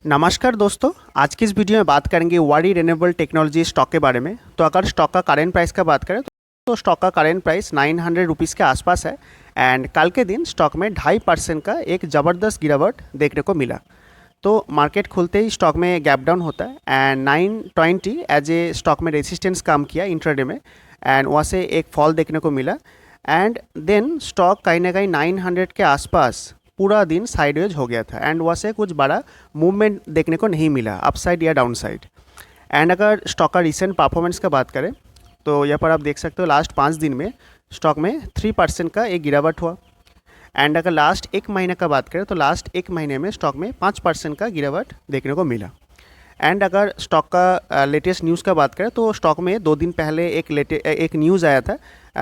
नमस्कार दोस्तों, आज की इस वीडियो में बात करेंगे वारी रिन्यूएबल टेक्नोलॉजी स्टॉक के बारे में। तो अगर स्टॉक का करेंट प्राइस का बात करें तो स्टॉक का करेंट प्राइस 900 रुपीज़ के आसपास है एंड कल के दिन स्टॉक में 2.5% का एक ज़बरदस्त गिरावट देखने को मिला। तो मार्केट खुलते ही स्टॉक में गैप डाउन होता है एंड 920 एज ए स्टॉक में रेजिस्टेंस काम किया इंट्राडे में एंड वहाँ से एक फॉल देखने को मिला एंड देन स्टॉक कहीं ना कहीं 900 के आसपास पूरा दिन साइडवेज हो गया था एंड वहाँ से कुछ बड़ा मूवमेंट देखने को नहीं मिला अपसाइड या डाउन साइड। एंड अगर स्टॉक का रिसेंट परफॉर्मेंस का बात करें तो यहाँ पर आप देख सकते हो लास्ट 5 दिन में स्टॉक में 3% का एक गिरावट हुआ एंड अगर लास्ट एक महीने का बात करें तो लास्ट एक महीने में स्टॉक में 5% का गिरावट देखने को मिला। एंड अगर स्टॉक का लेटेस्ट न्यूज़ का बात करें तो स्टॉक में 2 दिन पहले एक न्यूज़ आया था,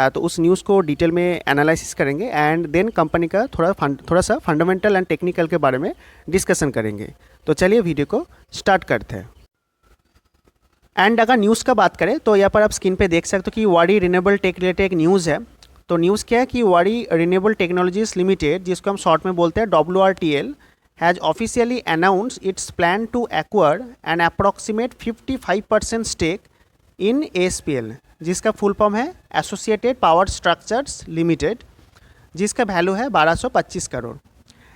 तो उस न्यूज़ को डिटेल में एनालिसिस करेंगे एंड देन कंपनी का थोड़ा सा फंडामेंटल एंड टेक्निकल के बारे में डिस्कशन करेंगे। तो चलिए वीडियो को स्टार्ट करते हैं। एंड अगर न्यूज़ का बात करें तो यहाँ पर आप स्क्रीन पे देख सकते हो कि वारी रिन्यूएबल टेक रिलेटेड एक न्यूज़ है। तो न्यूज़ क्या है कि वारी रिन्यूएबल टेक्नोलॉजीज लिमिटेड, जिसको हम शॉर्ट में बोलते हैं WRTL, has officially announced its plan to acquire an approximate 55% stake in ASPL, जिसका फुल फॉर्म है एसोसिएटेड पावर स्ट्रक्चर्स लिमिटेड, जिसका वैल्यू है 1225 करोड़।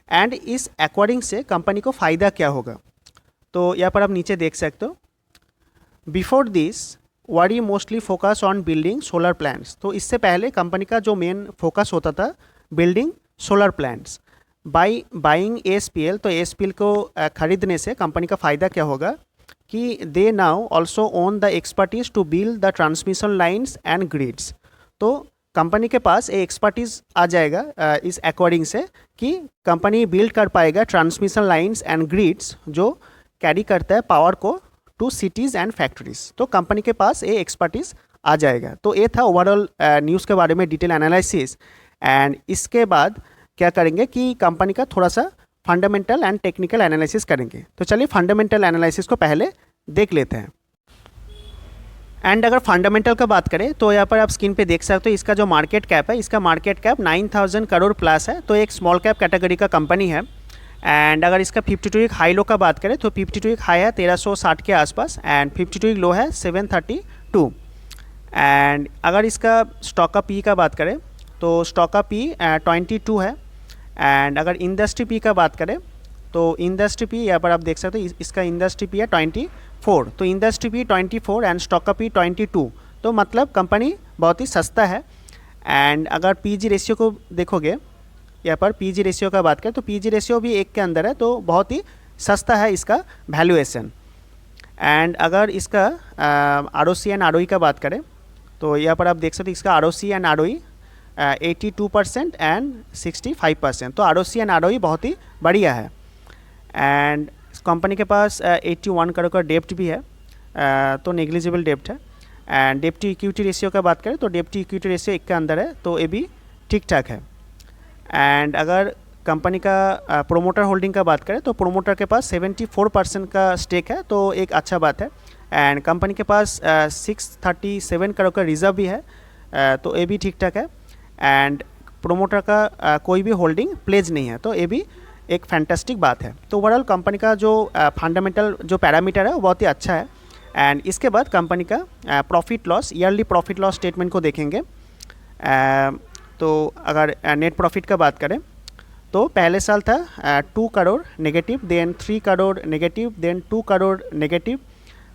एंड इस एक्वायरिंग से कंपनी को फ़ायदा क्या होगा, तो यहाँ पर आप नीचे देख सकते हो। बिफोर दिस वारी mostly focus on building solar plants. तो इससे पहले कंपनी का जो मेन फोकस होता था building solar plants. By buying ASPL, तो ASPL को खरीदने से कंपनी का फ़ायदा क्या होगा कि they now also own the expertise to build the transmission lines and grids. तो कंपनी के पास ये एक्सपर्टीज़ आ जाएगा इस एक्वायरिंग से कि कंपनी बिल्ड कर पाएगा ट्रांसमिशन लाइन्स एंड ग्रिड्स जो कैरी करता है पावर को टू सिटीज़ एंड फैक्ट्रीज। तो कंपनी के पास ये एक्सपर्टीज़ आ जाएगा। तो ये था ओवरऑल न्यूज़ के बारे में डिटेल एनालिसिस। एंड इसके बाद क्या करेंगे कि कंपनी का थोड़ा सा फंडामेंटल एंड टेक्निकल एनालिसिस करेंगे। तो चलिए फंडामेंटल एनालिसिस को पहले देख लेते हैं। एंड अगर फंडामेंटल का बात करें तो यहाँ पर आप स्क्रीन पे देख सकते हो इसका जो मार्केट कैप है, इसका मार्केट कैप 9000 करोड़ प्लस है। तो एक स्मॉल कैप कैटेगरी का कंपनी है। एंड अगर इसका 52 वीक हाई लो का बात करें तो 52 वीक हाई है 1360 के आसपास एंड 52 वीक लो है 732। एंड अगर इसका स्टॉक का पी का बात करें तो स्टॉक का पी 22 है। एंड अगर इंडस्ट्री पी का बात करें तो इंडस्ट्री पी यहाँ पर आप देख सकते हो इसका इंडस्ट्री पी है 24। तो इंडस्ट्री पी 24 एंड स्टॉक का पी 22। तो मतलब कंपनी बहुत ही सस्ता है। एंड अगर पीजी रेशियो को देखोगे, यहाँ पर पीजी रेशियो का बात करें तो पीजी रेशियो भी 1 के अंदर है, तो बहुत ही सस्ता है इसका वैल्यूएशन। एंड अगर इसका ROC एंड ROE का बात करें तो यहाँ पर आप देख सकते हो इसका ROC एंड ROE 82% एंड 65%। तो ROC एंड ROE बहुत ही बढ़िया है। एंड इस कंपनी के पास 81 करोड़ का डेप्ट भी है, तो नेग्लिजिबल डेप्ट है। एंड डेप्ट टू इक्विटी रेशियो का बात करें तो डेप्ट टू इक्विटी रेशियो 1 के अंदर है, तो ये भी ठीक ठाक है। एंड अगर कंपनी का प्रोमोटर होल्डिंग का बात करें तो प्रोमोटर के पास 74% का स्टेक है, तो एक अच्छा बात है। एंड कंपनी के पास 637 करोड़ का रिजर्व भी है, तो ये भी ठीक ठाक है। एंड प्रोमोटर का कोई भी होल्डिंग प्लेज नहीं है, तो ये भी एक फैंटास्टिक बात है। तो ओवरऑल कंपनी का जो फंडामेंटल जो पैरामीटर है वो बहुत ही अच्छा है। एंड इसके बाद कंपनी का profit loss, yearly profit loss statement को देखेंगे। तो अगर नेट प्रॉफिट का बात करें तो पहले साल था 2 crore negative, then 3 crore negative, then 2 crore negative,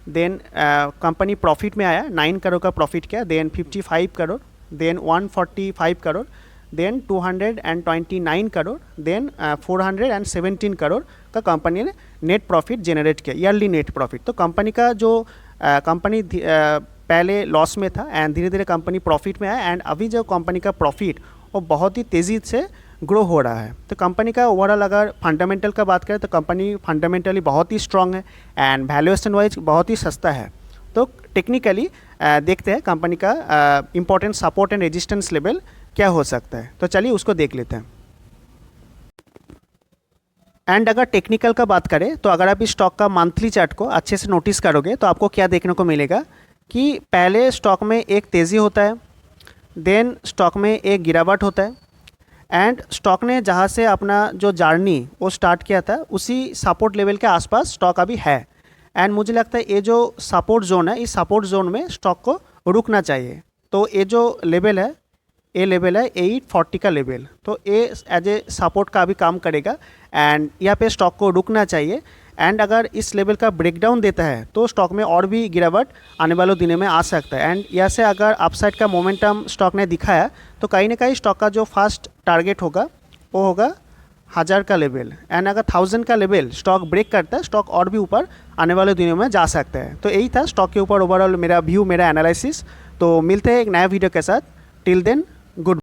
then company profit में आया 9 करोड़ का प्रॉफिट किया, then 55 crore, then 145 crore, then 229 crore, then 417 crore का कंपनी ने नेट प्रॉफिट जनरेट किया, ईयरली नेट प्रॉफिट। तो कंपनी का जो कंपनी पहले लॉस में था एंड धीरे धीरे कंपनी प्रॉफिट में आया एंड अभी जो कंपनी का प्रॉफिट वो बहुत ही तेज़ी से ग्रो हो रहा है। तो कंपनी का ओवरऑल अगर फंडामेंटल का बात करें तो कंपनी फंडामेंटली बहुत ही स्ट्रॉन्ग है एंड वैल्यूएशन वाइज बहुत ही सस्ता है। तो टेक्निकली देखते हैं कंपनी का important support and resistance level क्या हो सकता है। तो चलिए उसको देख लेते हैं। एंड अगर टेक्निकल का बात करें तो अगर आप इस स्टॉक का मंथली चार्ट को अच्छे से नोटिस करोगे तो आपको क्या देखने को मिलेगा कि पहले स्टॉक में एक तेज़ी होता है, देन स्टॉक में एक गिरावट होता है एंड स्टॉक ने जहाँ से अपना जो जर्नी वो स्टार्ट किया था उसी सपोर्ट लेवल के आसपास स्टॉक अभी है। एंड मुझे लगता है ये जो सपोर्ट जोन है, इस सपोर्ट जोन में स्टॉक को रुकना चाहिए। तो ये जो लेवल है, ये लेवल है 840 का लेवल, तो ये एज ए सपोर्ट का अभी काम करेगा एंड यहाँ पे स्टॉक को रुकना चाहिए। एंड अगर इस लेवल का ब्रेकडाउन देता है तो स्टॉक में और भी गिरावट आने वाले दिनों में आ सकता है। एंड यहाँ से अगर अपसाइड का मोमेंटम स्टॉक ने दिखाया तो कहीं ना कहीं स्टॉक का जो फर्स्ट टारगेट होगा वो होगा 1000 का लेवल। एंड अगर 1000 का लेवल स्टॉक ब्रेक करता है, स्टॉक और भी ऊपर आने वाले दिनों में जा सकता है। तो यही था स्टॉक के ऊपर ओवरऑल मेरा व्यू, मेरा एनालिसिस। तो मिलते हैं एक नया वीडियो के साथ। Till then good.